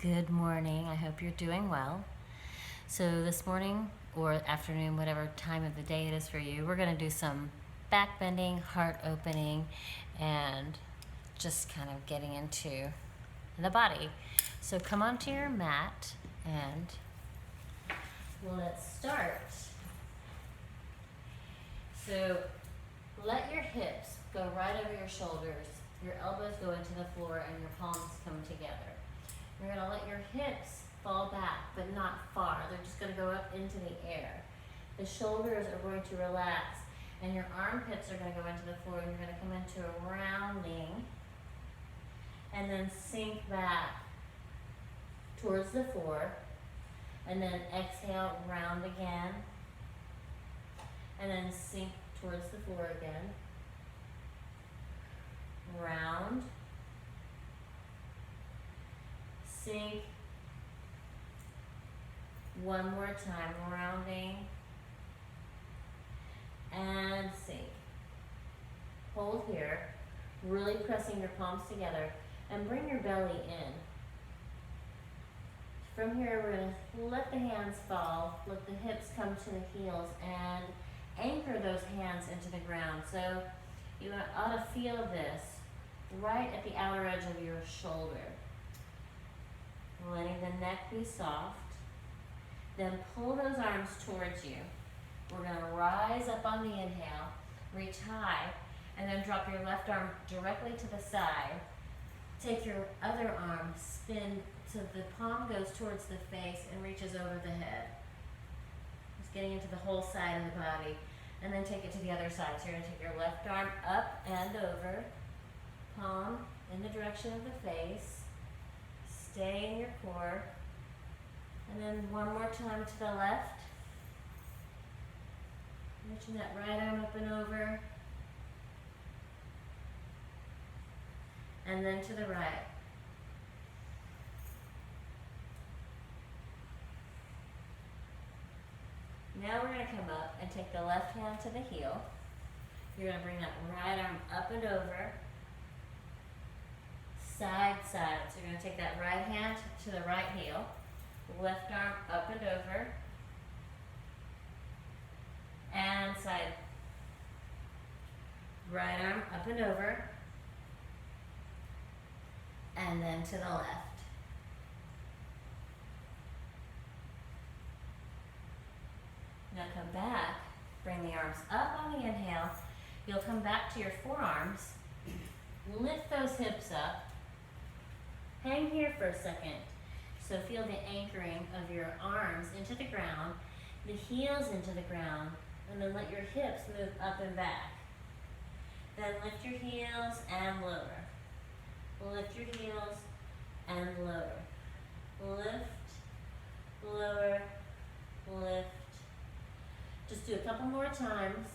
Good morning. I hope you're doing well. So this morning or afternoon, whatever time of the day it is for you, we're going to do some back bending, heart opening, and just kind of getting into the body. So come onto your mat and let's start. So let your hips go right over your shoulders. Your elbows go into the floor and your palms come together. You're going to let your hips fall back, but not far. They're just going to go up into the air. The shoulders are going to relax, and your armpits are going to go into the floor, and you're going to come into a rounding, and then sink back towards the floor, and then exhale, round again, and then sink towards the floor again, round, sink, one more time, rounding, and sink. Hold here, really pressing your palms together, and bring your belly in. From here, we're going to let the hands fall, let the hips come to the heels, and anchor those hands into the ground. So you ought to feel this right at the outer edge of your shoulder. Letting the neck be soft. Then pull those arms towards you. We're going to rise up on the inhale, reach high, and then drop your left arm directly to the side. Take your other arm, spin so the palm goes towards the face and reaches over the head. Just getting into the whole side of the body. And then take it to the other side. So you're going to take your left arm up and over, palm in the direction of the face. Stay in your core. And then one more time to the left. Reaching that right arm up and over. And then to the right. Now we're going to come up and take the left hand to the heel. You're going to bring that right arm up and over. Side, side. So you're going to take that right hand to the right heel. Left arm up and over. And side. Right arm up and over. And then to the left. Now come back. Bring the arms up on the inhale. You'll come back to your forearms. Lift those hips up. Hang here for a second. So feel the anchoring of your arms into the ground, the heels into the ground, and then let your hips move up and back. Then lift your heels and lower. Lift your heels and lower. Lift, lower, lift. Just do a couple more times.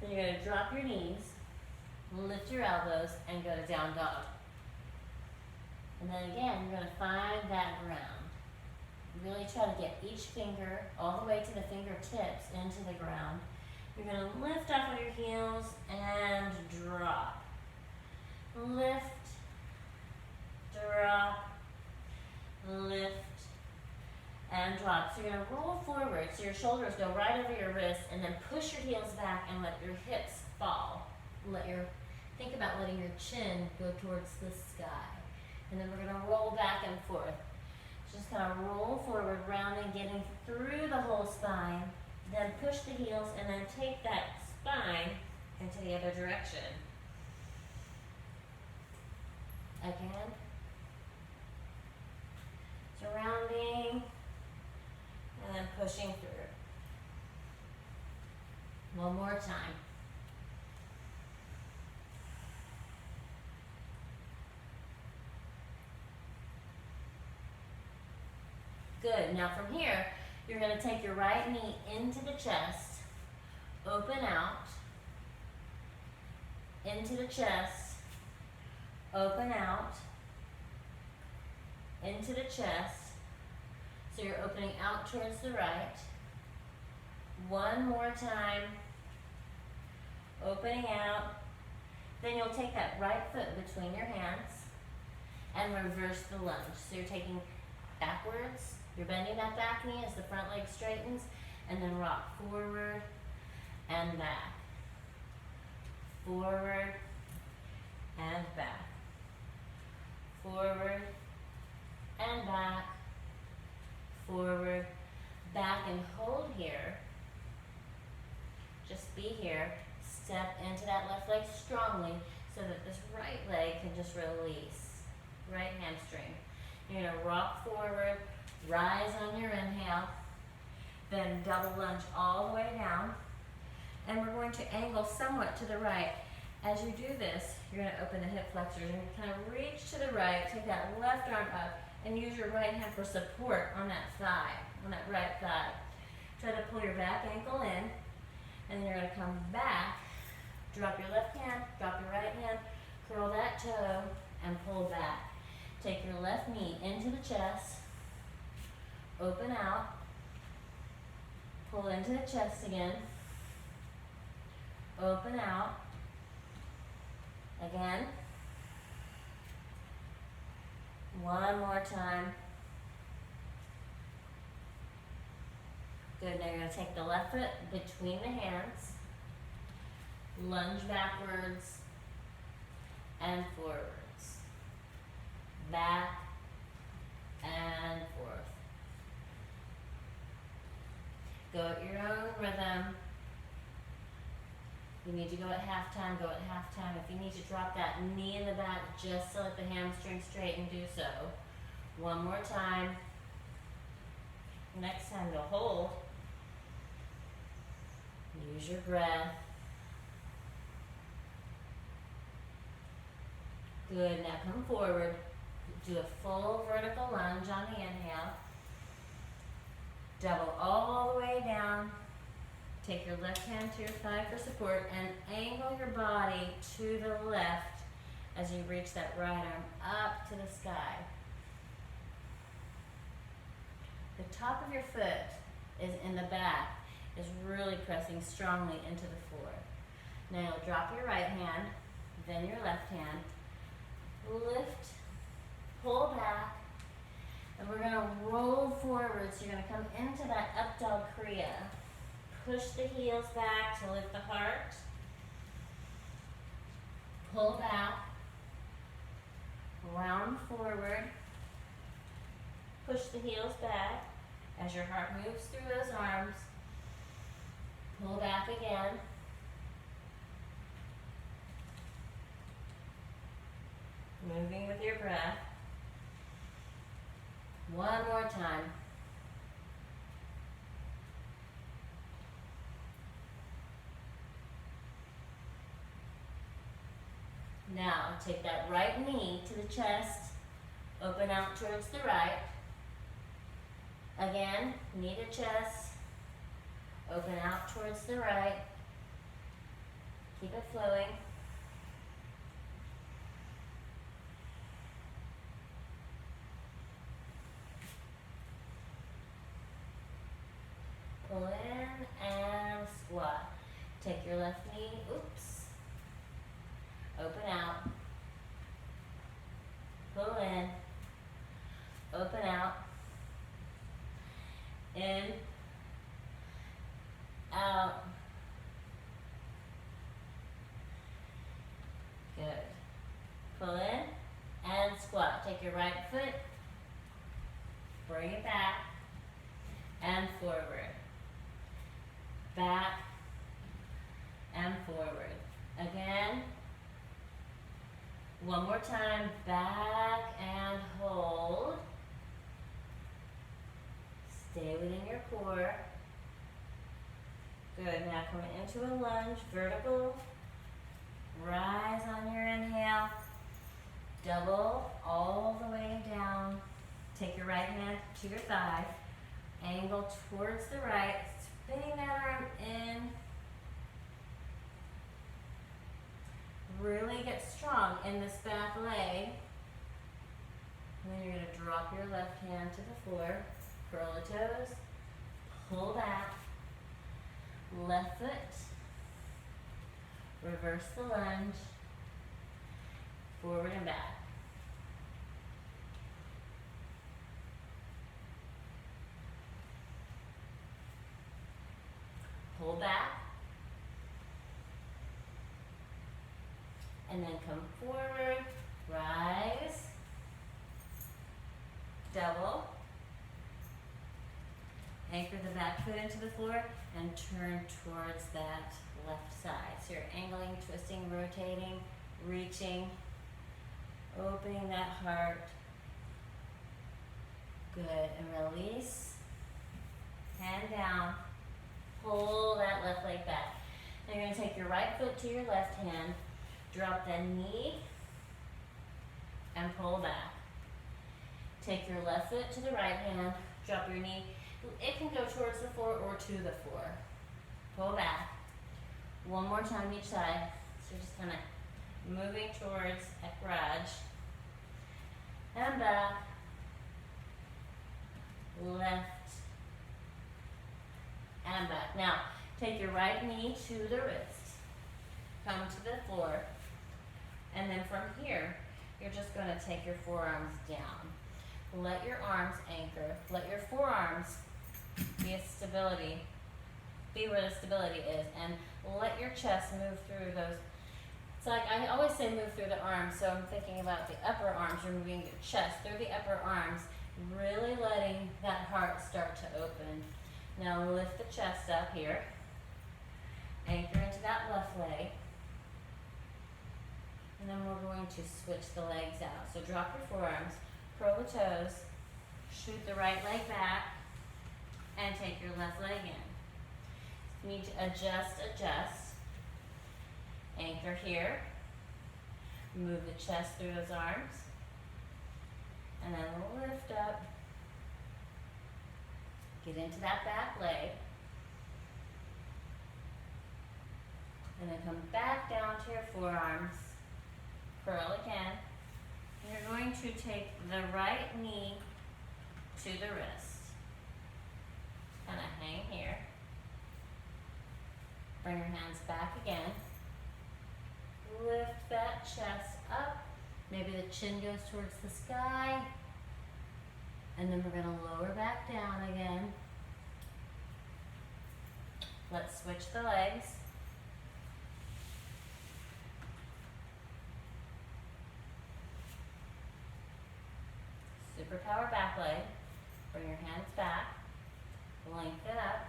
Then you're going to drop your knees, lift your elbows, and go to down dog. And then again, you're going to find that ground. Really try to get each finger all the way to the fingertips into the ground. You're going to lift off of your heels and drop. Lift, drop, lift, and drop. So you're going to roll forward so your shoulders go right over your wrists, and then push your heels back and let your hips fall. Think about letting your chin go towards the sky. And then we're going to roll back and forth. Just kind of roll forward, rounding, getting through the whole spine. Then push the heels and then take that spine into the other direction. Again. So rounding and then pushing through. One more time. Good. Now from here, you're going to take your right knee into the chest, open out, into the chest, open out, into the chest. So you're opening out towards the right. One more time, opening out. Then you'll take that right foot between your hands, and reverse the lunge. So you're taking backwards, you're bending that back knee as the front leg straightens, and then rock forward and back. Forward and back. Forward and back. Forward, back, and hold here. Just be here. Step into that left leg strongly so that this right leg can just release. Right hamstring. You're going to rock forward, rise on your inhale, then double lunge all the way down. And we're going to angle somewhat to the right. As you do this, you're going to open the hip flexors and kind of reach to the right, take that left arm up, and use your right hand for support on that thigh, on that right thigh. Try to pull your back ankle in, and then you're going to come back, drop your left hand, drop your right hand, curl that toe, and pull back. Take your left knee into the chest, open out, pull into the chest again, open out, again, one more time. Good, now you're going to take the left foot between the hands, lunge backwards and forwards, back and forth. Go at your own rhythm. You need to go at halftime, go at halftime. If you need to drop that knee in the back just to let the hamstring straighten, do so. One more time. Next time you'll hold. Use your breath. Good, now come forward. Do a full vertical lunge on the inhale. Double all the way down. Take your left hand to your thigh for support and angle your body to the left as you reach that right arm up to the sky. The top of your foot is in the back, is really pressing strongly into the floor. Now you'll drop your right hand, then your left hand, lift, pull back, and we're going to roll forward. So you're going to come into that up dog kriya. Push the heels back to lift the heart. Pull back. Round forward. Push the heels back as your heart moves through those arms. Pull back again. Moving with your breath. One more time. Now, take that right knee to the chest, open out towards the right. Again, knee to chest, open out towards the right. Keep it flowing. Pull in and squat. Take your left knee, open out, pull in, open out, in, out, good, pull in and squat. Take your right foot, bring it back and forward, back and forward, again. One more time, back and hold. Stay within your core. Good, now coming into a lunge, vertical. Rise on your inhale. Double all the way down. Take your right hand to your thigh. Angle towards the right. Spinning that arm in. Really get strong in this back leg. And then you're going to drop your left hand to the floor. Curl the toes. Pull back. Left foot. Reverse the lunge. Forward and back. And then come forward, rise, double, anchor the back foot into the floor, and turn towards that left side. So you're angling, twisting, rotating, reaching, opening that heart. Good, and release, hand down, pull that left leg back. Now you're gonna take your right foot to your left hand, drop the knee, and pull back. Take your left foot to the right hand, drop your knee. It can go towards the floor or to the floor. Pull back. One more time each side. So just kind of moving towards Ekraj. And back. Left. And back. Now, take your right knee to the wrist. Come to the floor. And then from here, you're just going to take your forearms down. Let your arms anchor. Let your forearms be where the stability is, and let your chest move through those. It's like I always say move through the arms, so I'm thinking about the upper arms. You're moving your chest through the upper arms, really letting that heart start to open. Now lift the chest up here, anchor into that left leg, and then we're going to switch the legs out. So drop your forearms, curl the toes, shoot the right leg back, and take your left leg in. You need to adjust. Anchor here. Move the chest through those arms. And then lift up. Get into that back leg. And then come back down to your forearms. Curl again. And you're going to take the right knee to the wrist. Kind of hang here. Bring your hands back again. Lift that chest up. Maybe the chin goes towards the sky. And then we're going to lower back down again. Let's switch the legs. Superpower back leg. Bring your hands back. Lengthen up.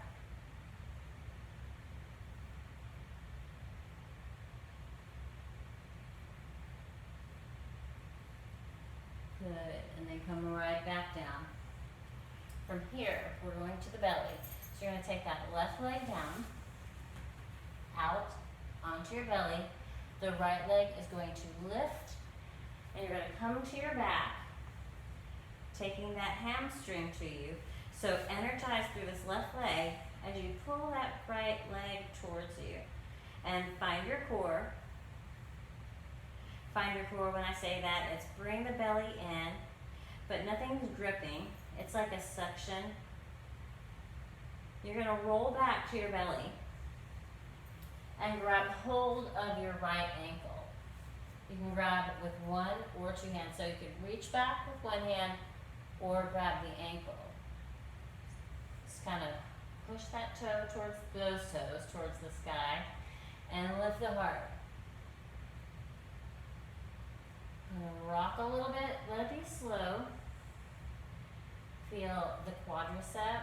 Good, and then come right back down. From here, we're going to the belly. So you're going to take that left leg down, out onto your belly. The right leg is going to lift, and you're going to come to your back, taking that hamstring to you. So energize through this left leg as you pull that right leg towards you. And find your core. Find your core when I say that. It's bring the belly in, but nothing's gripping. It's like a suction. You're going to roll back to your belly and grab hold of your right ankle. You can grab it with one or two hands. So you could reach back with one hand or grab the ankle. Just kind of push that toe towards those toes, towards the sky, and lift the heart. I'm going to rock a little bit, let it be slow. Feel the quadricep,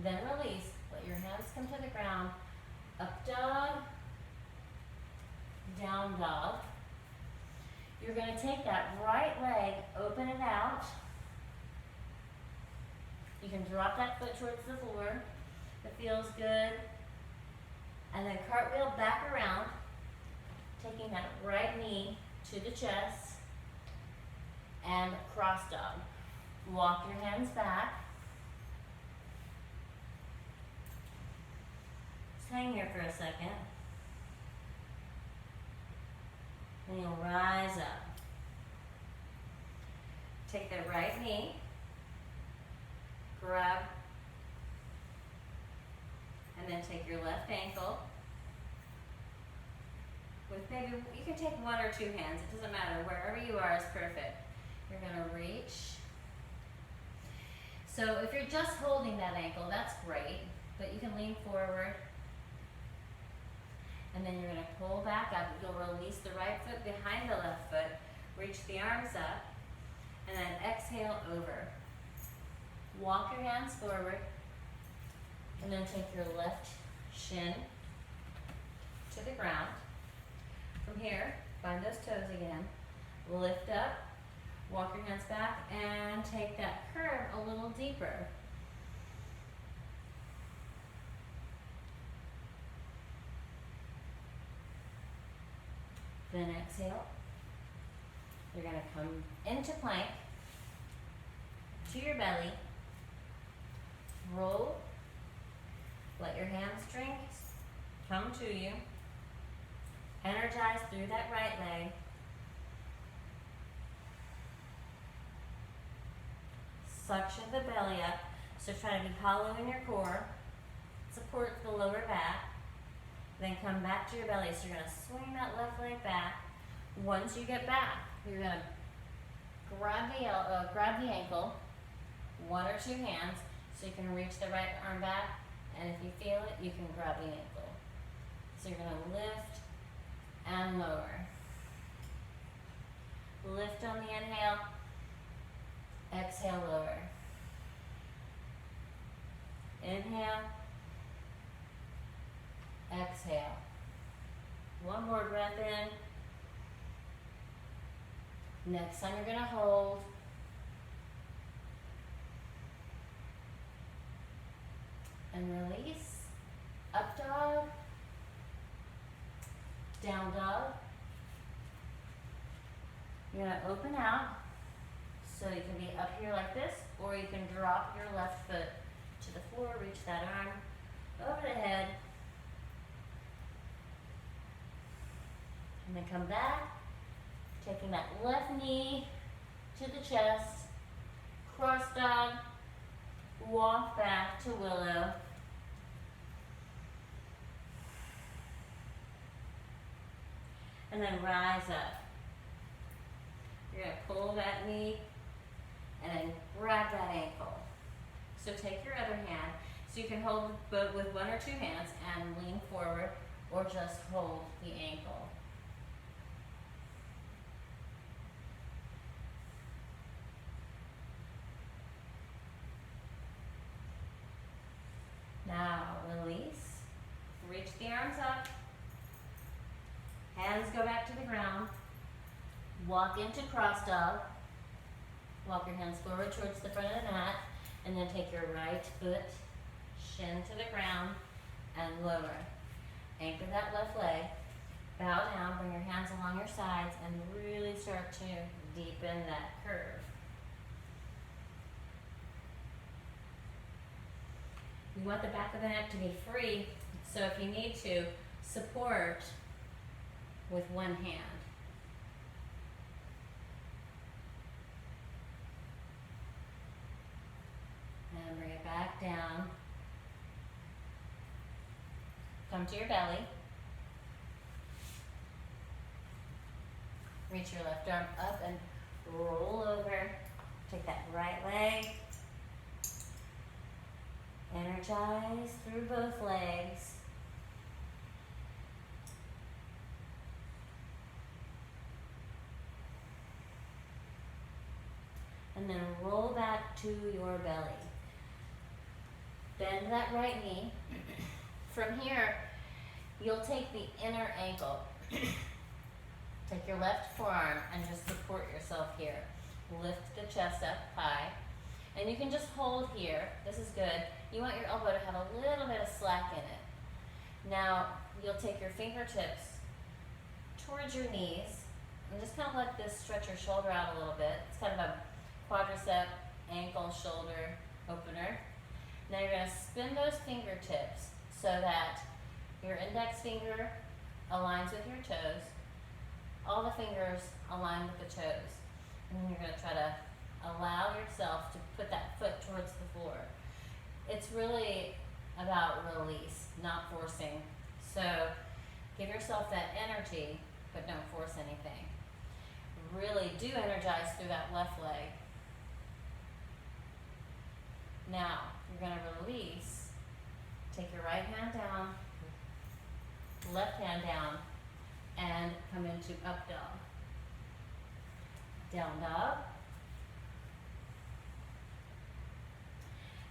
then release. Let your hands come to the ground. Up dog, down dog. You're going to take that right leg, open it out. You can drop that foot towards the floor. It feels good. And then cartwheel back around, taking that right knee to the chest, and cross dog. Walk your hands back. Just hang here for a second. And you'll rise up. Take the right knee, grab, and then take your left ankle. With maybe, you can take one or two hands, it doesn't matter, wherever you are is perfect. You're going to reach. So if you're just holding that ankle, that's great, but you can lean forward And then you're going to pull back up. You'll release the right foot behind the left foot. Reach the arms up. And then exhale over. Walk your hands forward. And then take your left shin to the ground. From here, find those toes again. Lift up. Walk your hands back and take that curve a little deeper. Then exhale. You're going to come into plank, to your belly, roll, let your hamstrings come to you, energize through that right leg, suction the belly up, so try to be hollow in your core, support the lower back, then come back to your belly. So you're going to swing that left leg back. Once you get back, you're going to grab the ankle, one or two hands, so you can reach the right arm back, and if you feel it, you can grab the ankle. So you're going to lift and lower. Lift on the inhale, exhale, lower. Inhale, exhale. One more breath in. Next time you're going to hold. And release. Up dog. Down dog. You're going to open out. So you can be up here like this, or you can drop your left foot to the floor, reach that arm over the head. And then come back. Taking that left knee to the chest, cross dog, walk back to willow. And then rise up. You're going to pull that knee and then grab that ankle. So take your other hand, so you can hold both with one or two hands and lean forward, or just hold the ankle. Now release, reach the arms up, hands go back to the ground, walk into cross dog, walk your hands forward towards the front of the mat, and then take your right foot, shin to the ground, and lower. Anchor that left leg, bow down, bring your hands along your sides, and really start to deepen that curve. You want the back of the neck to be free, so if you need to, support with one hand. And bring it back down. Come to your belly. Reach your left arm up and roll over. Take that right leg. Energize through both legs. And then roll back to your belly. Bend that right knee. From here, you'll take the inner ankle. Take your left forearm and just support yourself here. Lift the chest up high. And you can just hold here. This is good. You want your elbow to have a little bit of slack in it. Now, you'll take your fingertips towards your knees and just kind of let this stretch your shoulder out a little bit. It's kind of a quadricep, ankle, shoulder opener. Now you're going to spin those fingertips so that your index finger aligns with your toes. All the fingers align with the toes. And then you're going to try to allow yourself to put that foot towards the floor. It's really about release, not forcing. So give yourself that energy, but don't force anything. Really do energize through that left leg. Now, you're going to release. Take your right hand down. left hand down, and come into up dog. Down dog.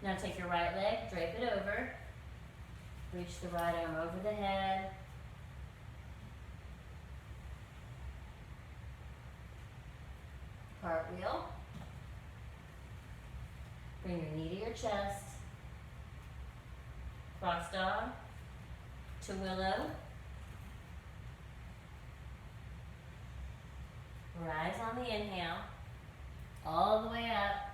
Now take your right leg, drape it over. Reach the right arm over the head. Cartwheel. Bring your knee to your chest. Cross dog to willow. Rise on the inhale, all the way up.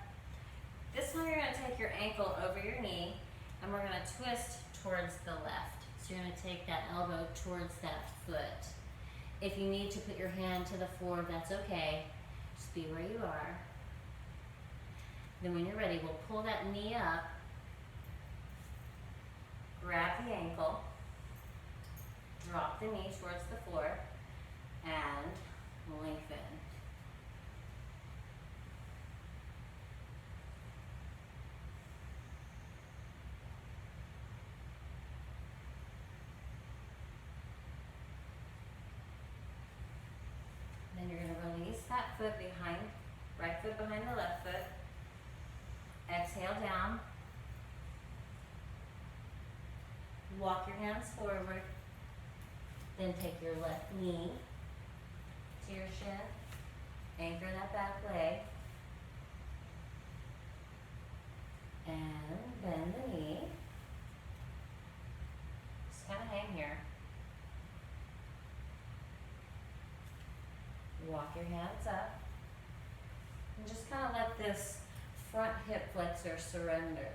This one you're going to take your ankle over your knee, and we're going to twist towards the left. So you're going to take that elbow towards that foot. If you need to put your hand to the floor, that's okay. Just be where you are. Then when you're ready, we'll pull that knee up, grab the ankle, drop the knee towards the floor, and lengthen. Then you're going to release that foot behind, right foot behind the left foot. Exhale down. Walk your hands forward. Then take your left knee to your shin. Anchor that back leg. And bend the knee. Just kind of hang here. Walk your hands up. And just kind of let this front hip flexor surrender.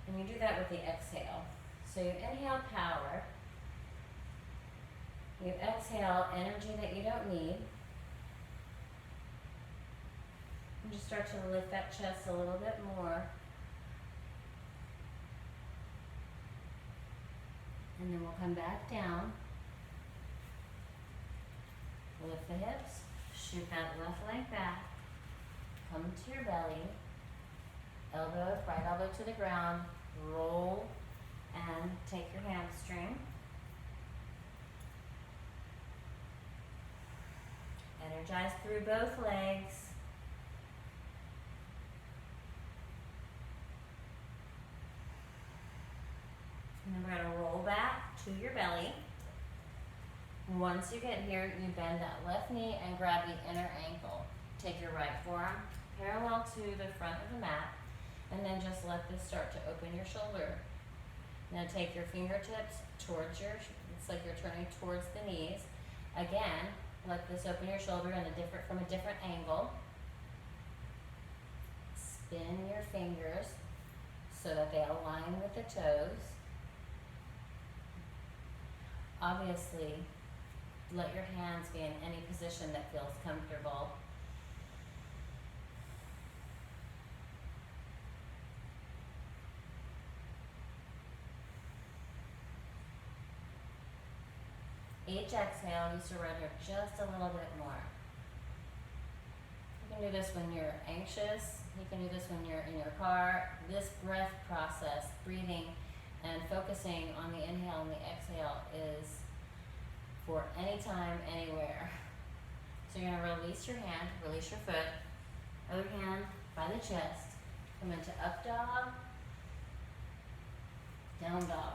And you do that with the exhale. So you inhale power. You exhale energy that you don't need. And just start to lift that chest a little bit more. And then we'll come back down. Lift the hips. Shoot that left leg back. Come to your belly. Elbow, right elbow to the ground. Roll and take your hamstring. Energize through both legs. And then we're going to roll back to your belly. Once you get here, you bend that left knee and grab the inner ankle. Take your right forearm parallel to the front of the mat, and then just let this start to open your shoulder. Now take your fingertips towards it's like you're turning towards the knees. Again, let this open your shoulder from a different angle. Spin your fingers so that they align with the toes. Obviously, let your hands be in any position that feels comfortable. Each exhale, you surrender just a little bit more. You can do this when you're anxious. You can do this when you're in your car. This breath process, breathing and focusing on the inhale and the exhale, is for any time, anywhere. So you're going to release your hand, release your foot, other hand by the chest, come into up dog, down dog.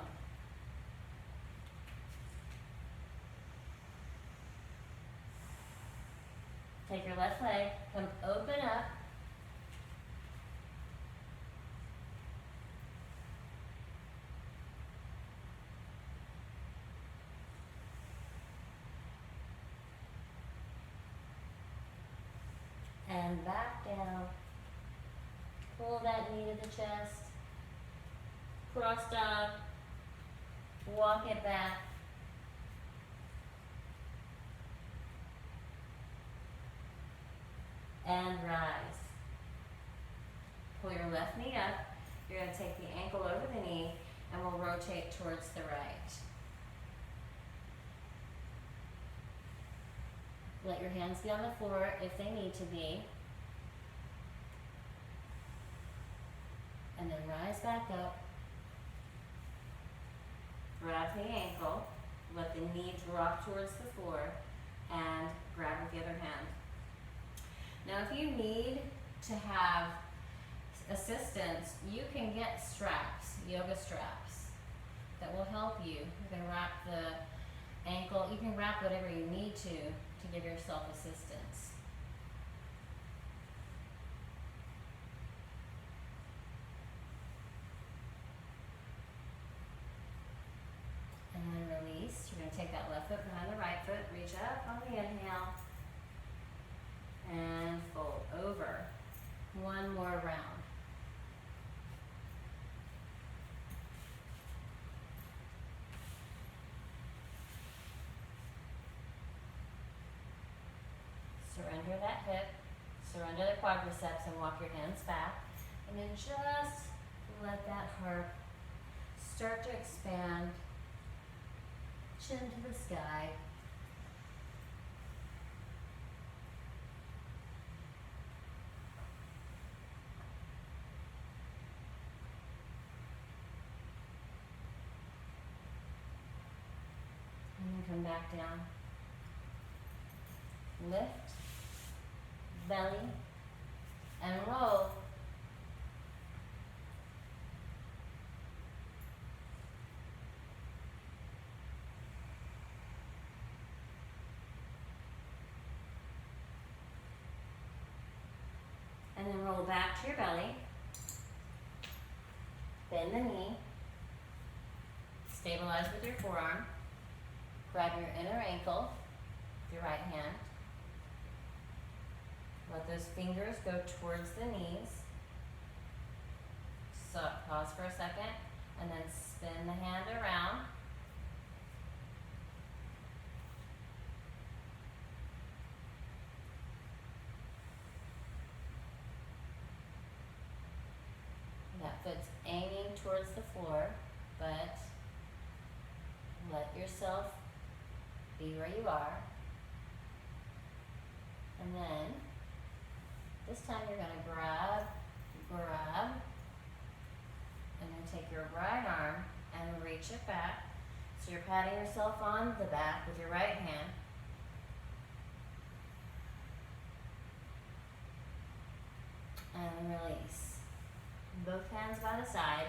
Take your left leg, come open up. And back down. Pull that knee to the chest. Cross dog. Walk it back. And rise. Pull your left knee up. You're going to take the ankle over the knee and we'll rotate towards the right. Let your hands be on the floor if they need to be. And then rise back up. Grab the ankle. Let the knee drop towards the floor and grab with the other hand. Now if you need to have assistance, you can get straps, yoga straps, that will help you. You can wrap the ankle, you can wrap whatever you need to give yourself assistance. And then release. You're going to take that left foot behind the right foot, reach up on the inhale, and fold over. One more round. Surrender that hip, surrender the quadriceps, and walk your hands back. And then just let that heart start to expand, chin to the sky. And then come back down. Lift, belly, and roll. And then roll back to your belly. Bend the knee. Stabilize with your forearm. Grab your inner ankle with your right hand. Let those fingers go towards the knees. So pause for a second and then spin the hand around. That foot's aiming towards the floor, but let yourself be where you are. And then this time you're going to grab, and then take your right arm and reach it back. So you're patting yourself on the back with your right hand. And release. Both hands by the side.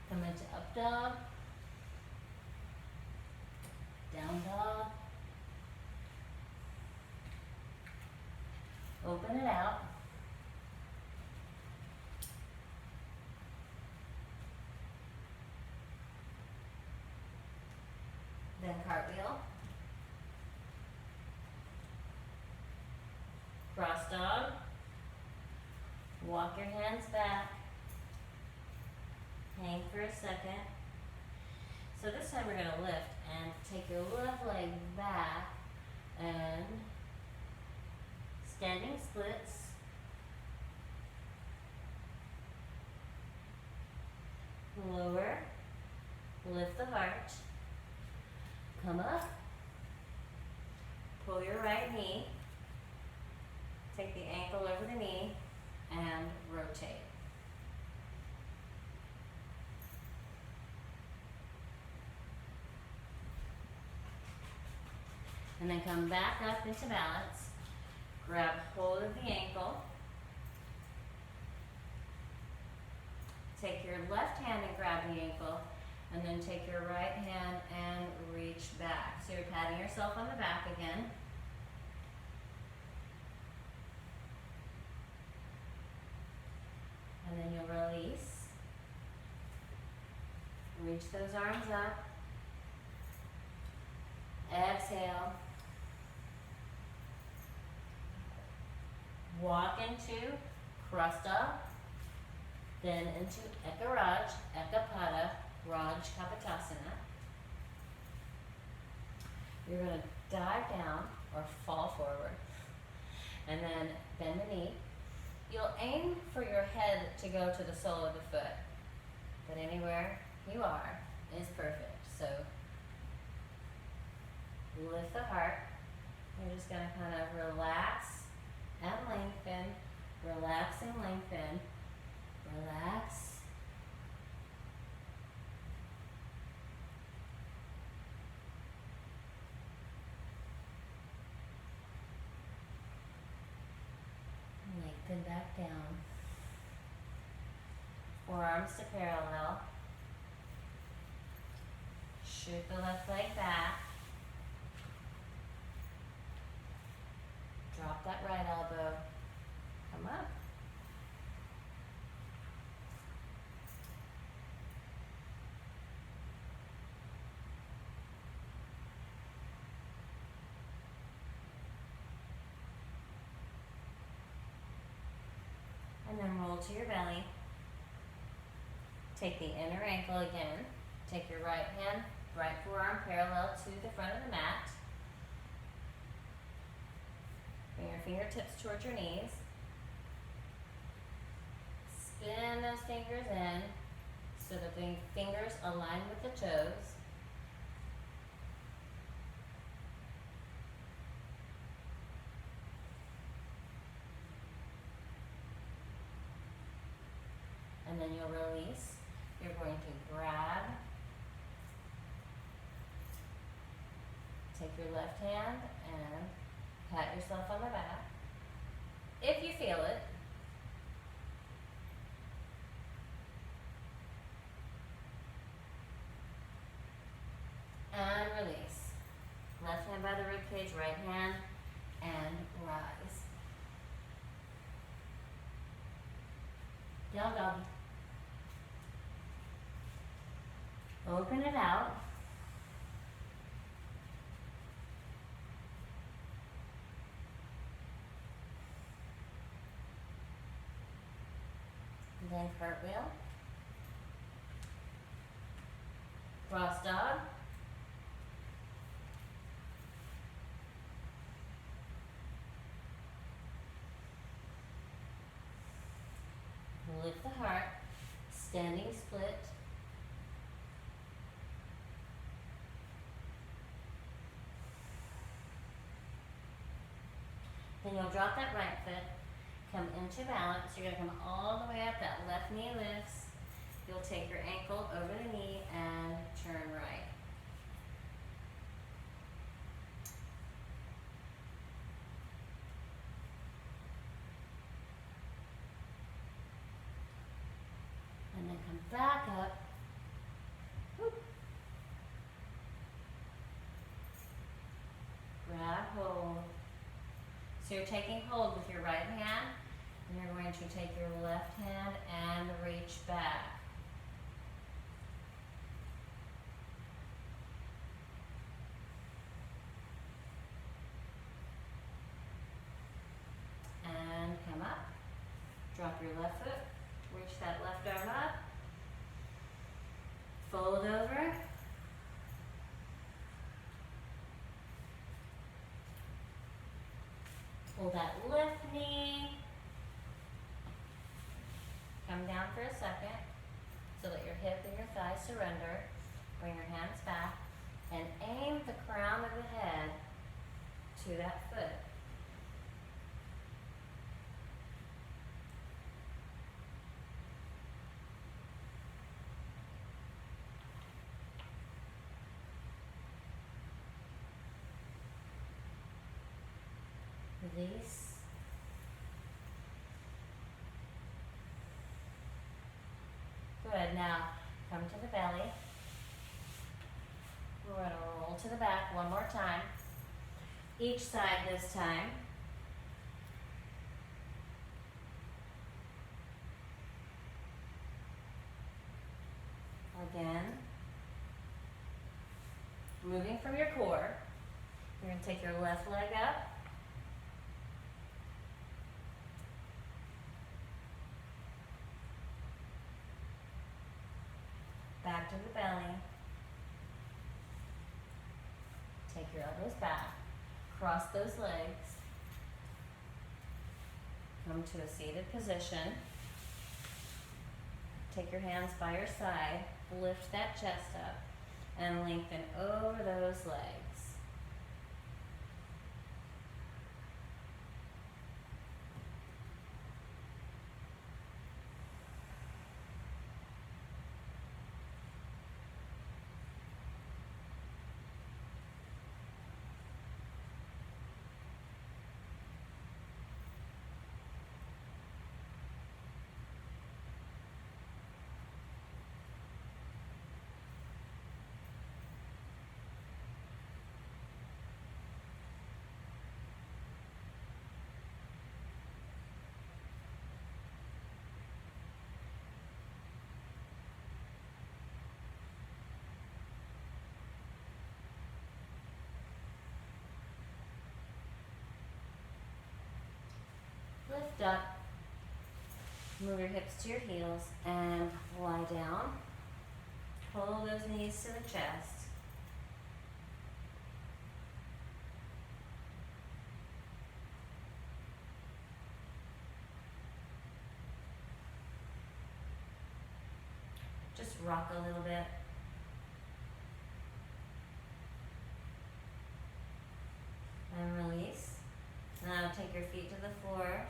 Come into up dog, down dog. Open it out. Then cartwheel. Cross dog. Walk your hands back. Hang for a second. So this time we're going to lift and take your left leg back and standing splits. Lower. Lift the heart. Come up. Pull your right knee. Take the ankle over the knee and rotate. And then come back up into balance. Grab hold of the ankle. Take your left hand and grab the ankle, and then take your right hand and reach back. So you're patting yourself on the back again. And then you'll release. Reach those arms up. Exhale. Walk into cross dog, then into Ekaraj, Ekapada, Raj Kapotasana. You're going to dive down or fall forward, and then bend the knee. You'll aim for your head to go to the sole of the foot, but anywhere you are is perfect. So lift the heart. You're just going to kind of relax and lengthen, relax and lengthen, relax. lengthen back down. Forearms to parallel. Shoot the left leg back. Drop that right elbow. Come up. And then roll to your belly. Take the inner ankle again. Take your right hand, right forearm parallel to the front of the mat. Bring your fingertips towards your knees. Spin those fingers in so that the fingers align with the toes. And then you'll release. You're going to grab, take your left hand and pat yourself on the back, if you feel it. And release. Left hand by the rib cage, right hand, and rise. Down doggy. Open it out. And then cartwheel. Cross dog. Lift the heart. Standing split. Then you'll drop that right foot, come into balance. You're going to come all the way up, that left knee lifts. You'll take your ankle over the knee and turn right. And then come back up. Whoop. Grab hold. So you're taking hold with your right hand, and you're going to take your left hand and reach back. And come up. Drop your left foot. Reach that left arm up. Fold over. Pull that left knee. Come down for a second so that your hip and your thigh surrender. Bring your hands back and aim the crown of the head to that foot. Release. Good. Now come to the belly. We're going to roll to the back one more time. Each side this time. Again. Moving from your core. You're going to take your left leg up. Back to the belly. Take your elbows back. Cross those legs. Come to a seated position. Take your hands by your side. Lift that chest up and lengthen over those legs. lift up, move your hips to your heels, and lie down. Pull those knees to the chest. Just rock a little bit. And release. Now take your feet to the floor,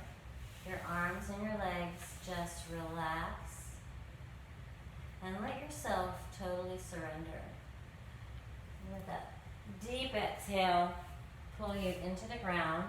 your arms and your legs, just relax. And let yourself totally surrender. And with that deep exhale, pull you into the ground.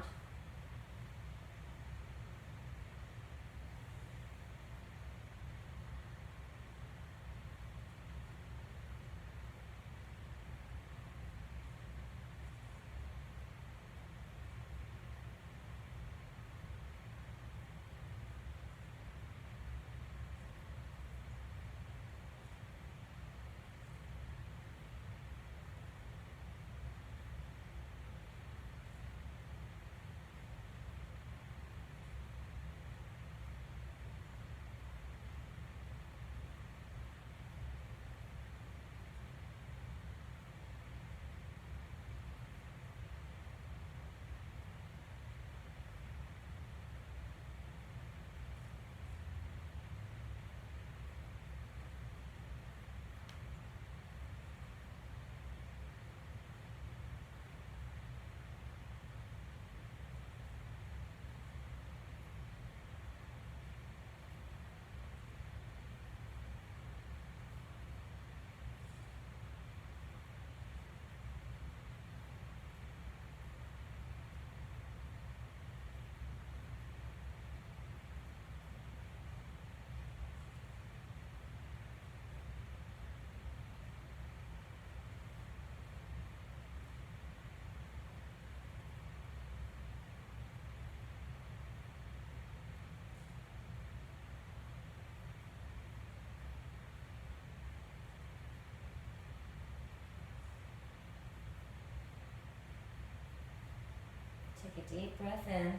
Take a deep breath in.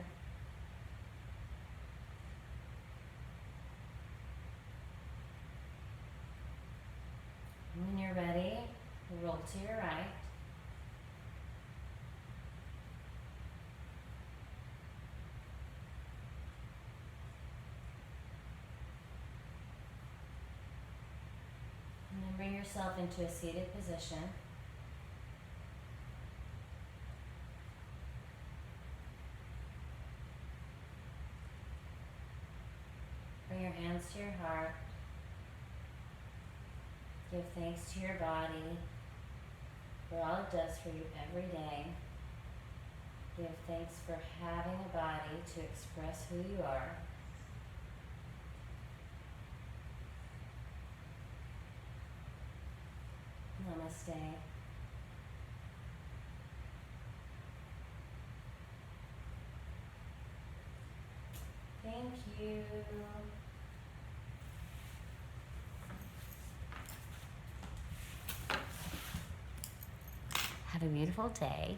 When you're ready, roll to your right. And then bring yourself into a seated position. Bring your hands to your heart. Give thanks to your body for all it does for you every day. Give thanks for having a body to express who you are. Namaste. Thank you. Have a beautiful day.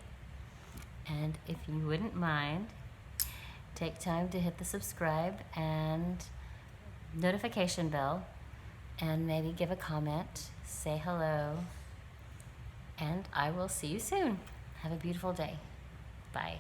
And if you wouldn't mind, take time to hit the subscribe and notification bell, and maybe give a comment, say hello, and I will see you soon. Have a beautiful day. Bye.